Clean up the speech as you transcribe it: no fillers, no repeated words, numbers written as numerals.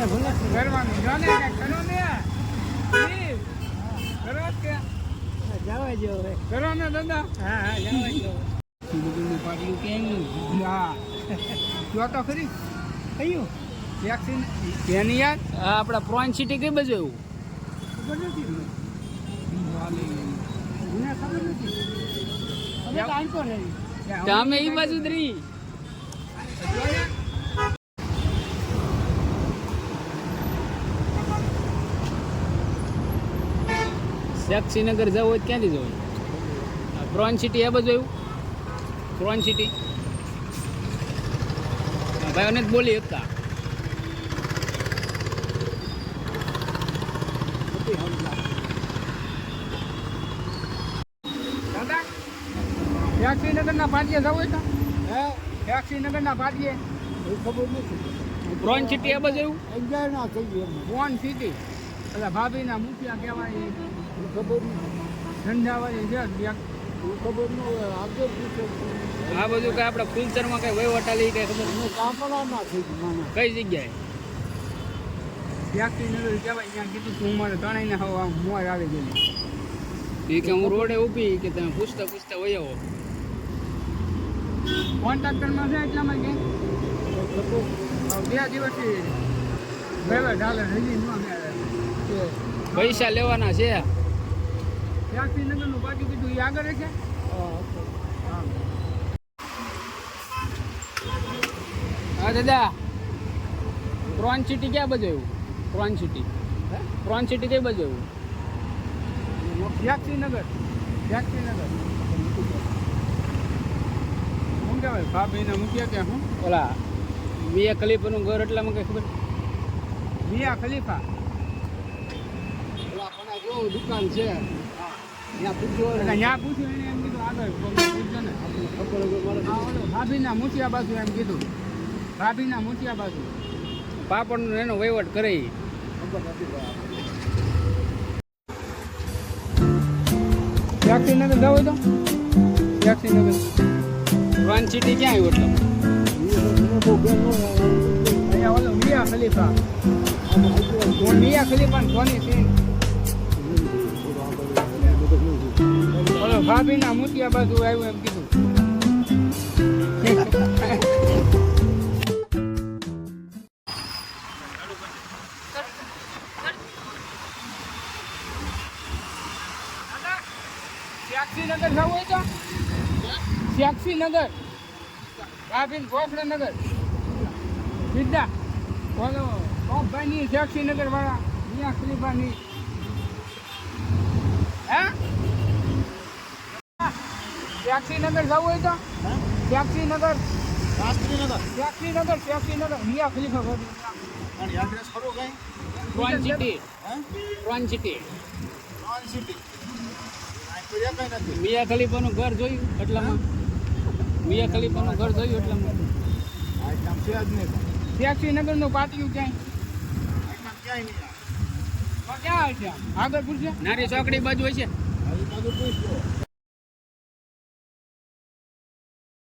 કરવાનું જાને કે કરો ને પ્લીઝ કરો કે જવા જો હવે કરો ને દાદા હા જવા જો સીધું પાડ્યું કેમ હા જો તો ખરી કયું વેક્સિન કેની યાર આપણા પ્રોન સિટી કઈ બાજુ એવું ખબર નથી મને ખબર નથી હવે ટાઈમ પર રહી અમે એ બાજુ જ રહી શ્રીનગર જવું હોય ક્યાંથી જવું પ્રોન સિટી એ બાજુ એવું પ્રોન સિટી ભાઈ જ બોલી શકતા દાદા શ્રીનગર ના પાટીએ જવું હોય હે શ્રીનગર ના પાટીએ ખબર નથી પ્રોન સિટી એ બાજુ એવું એન્જોય ના થઈ ગયું પ્રોન સિટી એટલે ભાભીના મુખિયા કહેવાય ખબર નહીં ઠંડાવાળી છે ખબર ન હોય આગળ પૂછે આ બધું કઈ આપણે ફૂલસરમાં કઈ વહીવટાલી કઈ ખબર કાપડા ના થઈ ગયું કઈ જગ્યાએ શ્રીનગર કહેવાય ત્યાં કીધું તું મારે ત્રણેયને હવે આમ મોર આવી ગયેલી એ કે હું રોડે ઊભી કે તમે પૂછતા પૂછતા વહી આવો કોન્ટ્રાક્ટરમાં છે એટલામાં કે 2 દિવસથી ડ્રાઈવર ઢાલે હજી ન પૈસા લેવાના છે શ્રીનગરનું બાજુ કીધું એ આગળ છે હા દાદા પ્રોન સિટી ક્યાં બાજુ એવું પ્રોન સિટી કઈ બાજુ એવું શ્રીનગર શું કહેવાય ભાભીને મૂક્યા ત્યાં શું ઓલા મિયા ખલીફાનું ઘર એટલામાં કઈ ખબર મિયા ખલીફા દુકાન છે ત્યાં પૂછ્યું એને એમ કીધું આગળ પૂછજો ને ભાભીના મૂછિયા બાજુ એમ કીધું ભાભીના મૂછિયા બાજુ પાપડનો એનો વહીવટ કરે શ્રીનગર જવું તો શ્રીનગર પ્રોન સિટી ક્યાં આવ્યું અહીંયા ઓલો મિયા ખલીફા ધોની સીન ઓલો ભાભીના મૂતિયા બાજુ આવ્યું એમ કીધું શ્રીનગર જવું હોય તો શ્રીનગર ભાભીન ગોખડનગર સીધા ઓલો ભાઈની શ્રીનગર વાળા મિયા ખલીફાની હે શ્રીનગર જવું હોય તો શ્રીનગર મિયા ખલીફા એડ્રેસ ખરું કઈ પ્રોન સિટી મિયા ખલીફાનું ઘર જોયું એટલામાં શ્રીનગરનું પાટિયું ક્યાંય આગળ પૂછ્યા નારી ચોકડી બાજુ હોય છે પૂછ્યો